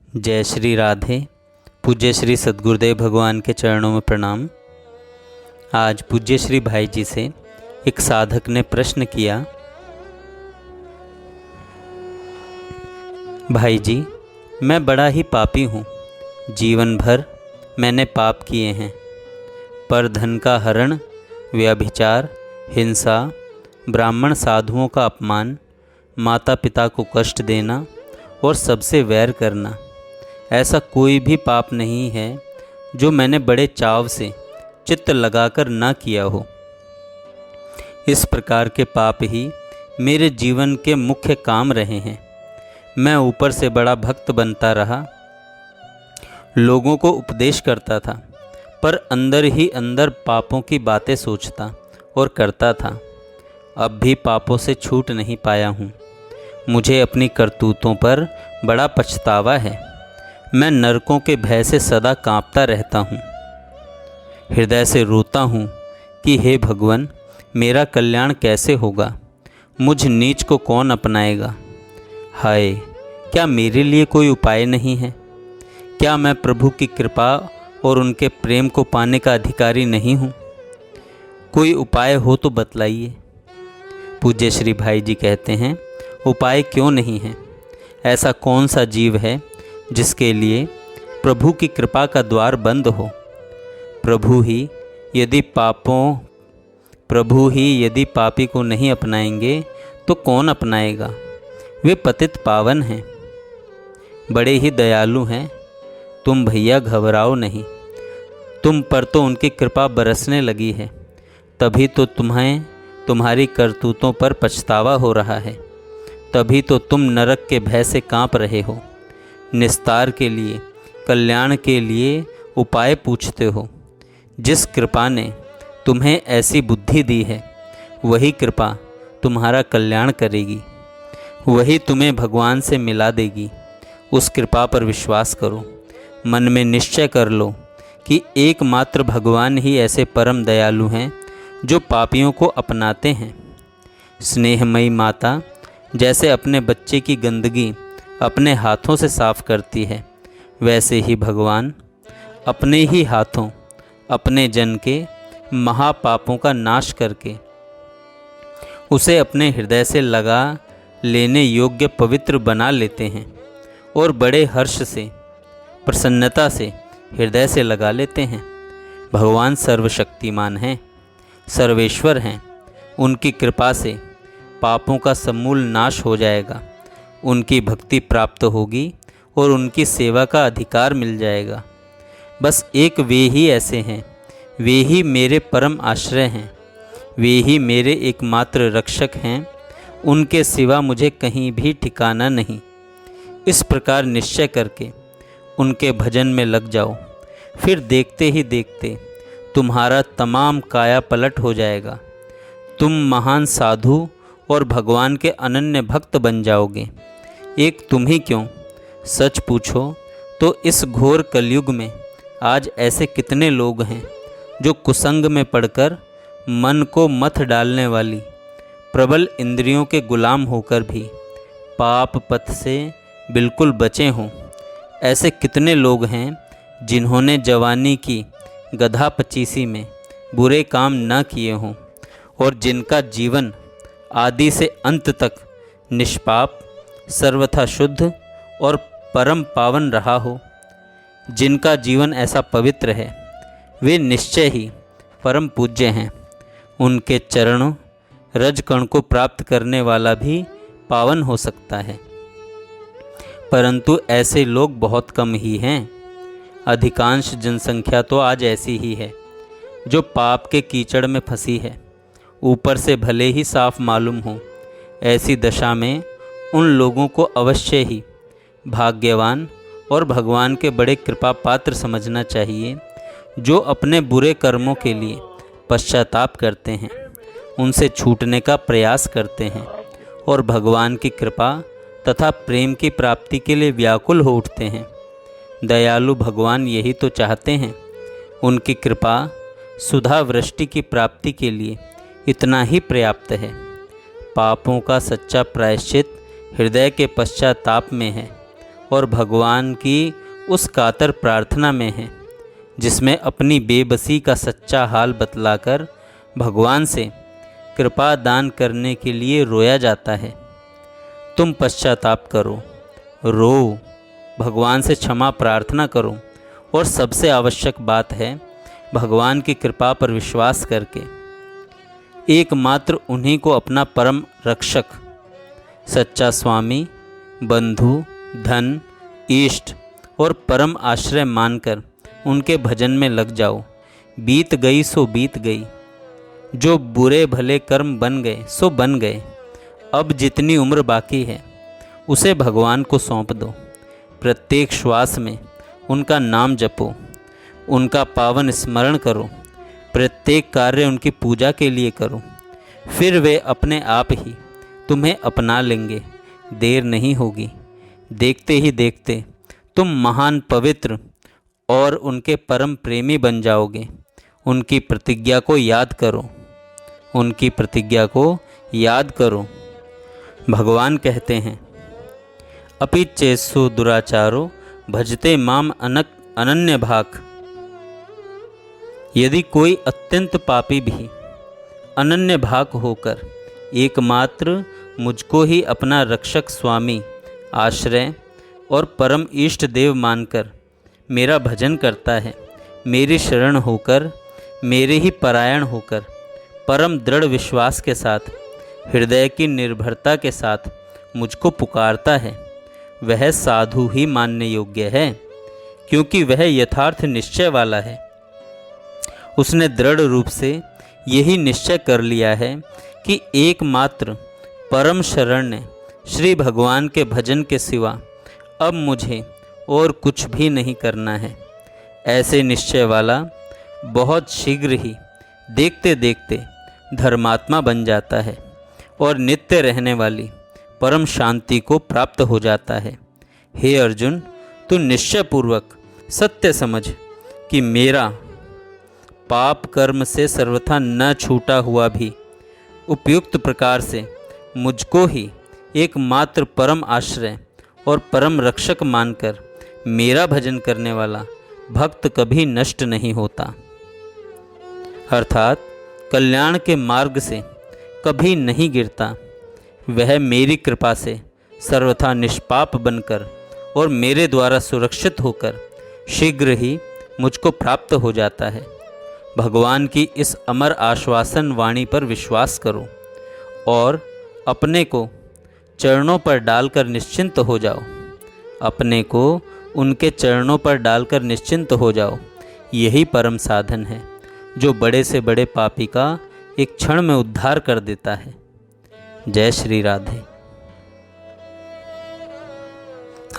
जय श्री राधे। पूज्य श्री सद्गुरुदेव भगवान के चरणों में प्रणाम। आज पूज्य श्री भाई जी से एक साधक ने प्रश्न किया, भाई जी मैं बड़ा ही पापी हूँ, जीवन भर मैंने पाप किए हैं, पर धन का हरण, व्यभिचार, हिंसा, ब्राह्मण साधुओं का अपमान, माता पिता को कष्ट देना और सबसे वैर करना, ऐसा कोई भी पाप नहीं है जो मैंने बड़े चाव से चित्त लगाकर ना किया हो। इस प्रकार के पाप ही मेरे जीवन के मुख्य काम रहे हैं। मैं ऊपर से बड़ा भक्त बनता रहा, लोगों को उपदेश करता था, पर अंदर ही अंदर पापों की बातें सोचता और करता था। अब भी पापों से छूट नहीं पाया हूँ। मुझे अपनी करतूतों पर बड़ा पछतावा है। मैं नरकों के भय से सदा कांपता रहता हूँ। हृदय से रोता हूँ कि हे भगवान, मेरा कल्याण कैसे होगा? मुझ नीच को कौन अपनाएगा? हाय, क्या मेरे लिए कोई उपाय नहीं है? क्या मैं प्रभु की कृपा और उनके प्रेम को पाने का अधिकारी नहीं हूँ? कोई उपाय हो तो बतलाइए। पूज्य श्री भाई जी कहते हैं, उपाय क्यों नहीं है? ऐसा कौन सा जीव है जिसके लिए प्रभु की कृपा का द्वार बंद हो? प्रभु ही यदि पापी को नहीं अपनाएंगे तो कौन अपनाएगा? वे पतित पावन हैं, बड़े ही दयालु हैं। तुम भैया घबराओ नहीं, तुम पर तो उनकी कृपा बरसने लगी है, तभी तो तुम्हारी करतूतों पर पछतावा हो रहा है, तभी तो तुम नरक के भय से कांप रहे हो। निस्तार के लिए, कल्याण के लिए उपाय पूछते हो। जिस कृपा ने तुम्हें ऐसी बुद्धि दी है, वही कृपा तुम्हारा कल्याण करेगी, वही तुम्हें भगवान से मिला देगी। उस कृपा पर विश्वास करो। मन में निश्चय कर लो कि एकमात्र भगवान ही ऐसे परम दयालु हैं जो पापियों को अपनाते हैं। स्नेहमयी माता जैसे अपने बच्चे की गंदगी अपने हाथों से साफ करती है, वैसे ही भगवान अपने ही हाथों अपने जन के महापापों का नाश करके उसे अपने हृदय से लगा लेने योग्य पवित्र बना लेते हैं और बड़े हर्ष से, प्रसन्नता से हृदय से लगा लेते हैं। भगवान सर्वशक्तिमान हैं, सर्वेश्वर हैं। उनकी कृपा से पापों का समूल नाश हो जाएगा, उनकी भक्ति प्राप्त होगी और उनकी सेवा का अधिकार मिल जाएगा। बस एक वे ही ऐसे हैं, वे ही मेरे परम आश्रय हैं, वे ही मेरे एकमात्र रक्षक हैं। उनके सिवा मुझे कहीं भी ठिकाना नहीं। इस प्रकार निश्चय करके उनके भजन में लग जाओ, फिर देखते ही देखते तुम्हारा तमाम काया पलट हो जाएगा। तुम महान साधु और भगवान के अनन्य भक्त बन जाओगे। एक तुम ही क्यों, सच पूछो तो इस घोर कलयुग में आज ऐसे कितने लोग हैं जो कुसंग में पड़कर मन को मथ डालने वाली प्रबल इंद्रियों के गुलाम होकर भी पाप पथ से बिल्कुल बचे हों। ऐसे कितने लोग हैं जिन्होंने जवानी की गधा पचीसी में बुरे काम न किए हों और जिनका जीवन आदि से अंत तक निष्पाप, सर्वथा शुद्ध और परम पावन रहा हो। जिनका जीवन ऐसा पवित्र है, वे निश्चय ही परम पूज्य हैं। उनके चरणों रजकण को प्राप्त करने वाला भी पावन हो सकता है, परंतु ऐसे लोग बहुत कम ही हैं। अधिकांश जनसंख्या तो आज ऐसी ही है जो पाप के कीचड़ में फंसी है, ऊपर से भले ही साफ मालूम हो। ऐसी दशा में उन लोगों को अवश्य ही भाग्यवान और भगवान के बड़े कृपा पात्र समझना चाहिए, जो अपने बुरे कर्मों के लिए पश्चाताप करते हैं, उनसे छूटने का प्रयास करते हैं और भगवान की कृपा तथा प्रेम की प्राप्ति के लिए व्याकुल हो उठते हैं। दयालु भगवान यही तो चाहते हैं। उनकी कृपा सुधा वृष्टि की प्राप्ति के लिए इतना ही पर्याप्त है। पापों का सच्चा प्रायश्चित हृदय के पश्चाताप में है और भगवान की उस कातर प्रार्थना में है जिसमें अपनी बेबसी का सच्चा हाल बतलाकर भगवान से कृपा दान करने के लिए रोया जाता है। तुम पश्चाताप करो, रो, भगवान से क्षमा प्रार्थना करो और सबसे आवश्यक बात है भगवान की कृपा पर विश्वास करके एकमात्र उन्हीं को अपना परम रक्षक, सच्चा स्वामी, बंधु, धन, इष्ट और परम आश्रय मानकर उनके भजन में लग जाओ। बीत गई सो बीत गई, जो बुरे भले कर्म बन गए सो बन गए। अब जितनी उम्र बाकी है उसे भगवान को सौंप दो। प्रत्येक श्वास में उनका नाम जपो, उनका पावन स्मरण करो, प्रत्येक कार्य उनकी पूजा के लिए करो। फिर वे अपने आप ही तुम्हें अपना लेंगे। देर नहीं होगी, देखते ही देखते तुम महान पवित्र और उनके परम प्रेमी बन जाओगे। उनकी प्रतिज्ञा को याद करो, उनकी प्रतिज्ञा को याद करो। भगवान कहते हैं, अपि चेत्सु दुराचारो भजते माम अनन्य भाग। यदि कोई अत्यंत पापी भी अनन्य भाग होकर एकमात्र मुझको ही अपना रक्षक, स्वामी, आश्रय और परम इष्ट देव मानकर मेरा भजन करता है, मेरी शरण होकर, मेरे ही परायण होकर, परम दृढ़ विश्वास के साथ, हृदय की निर्भरता के साथ मुझको पुकारता है, वह साधु ही मानने योग्य है, क्योंकि वह यथार्थ निश्चय वाला है। उसने दृढ़ रूप से यही निश्चय कर लिया है कि एकमात्र परम शरण्य श्री भगवान के भजन के सिवा अब मुझे और कुछ भी नहीं करना है। ऐसे निश्चय वाला बहुत शीघ्र ही देखते देखते धर्मात्मा बन जाता है और नित्य रहने वाली परम शांति को प्राप्त हो जाता है। हे अर्जुन, तू निश्चयपूर्वक सत्य समझ कि मेरा पाप कर्म से सर्वथा न छूटा हुआ भी उपयुक्त प्रकार से मुझको ही एकमात्र परम आश्रय और परम रक्षक मानकर मेरा भजन करने वाला भक्त कभी नष्ट नहीं होता, अर्थात कल्याण के मार्ग से कभी नहीं गिरता। वह मेरी कृपा से सर्वथा निष्पाप बनकर और मेरे द्वारा सुरक्षित होकर शीघ्र ही मुझको प्राप्त हो जाता है। भगवान की इस अमर आश्वासन वाणी पर विश्वास करो और अपने को चरणों पर डालकर निश्चिंत हो जाओ। अपने को उनके चरणों पर डालकर निश्चिंत हो जाओ। यही परम साधन है जो बड़े से बड़े पापी का एक क्षण में उद्धार कर देता है। जय श्री राधे।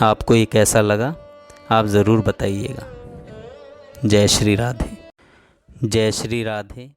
आपको ये कैसा लगा आप ज़रूर बताइएगा। जय श्री राधे। जय श्री राधे।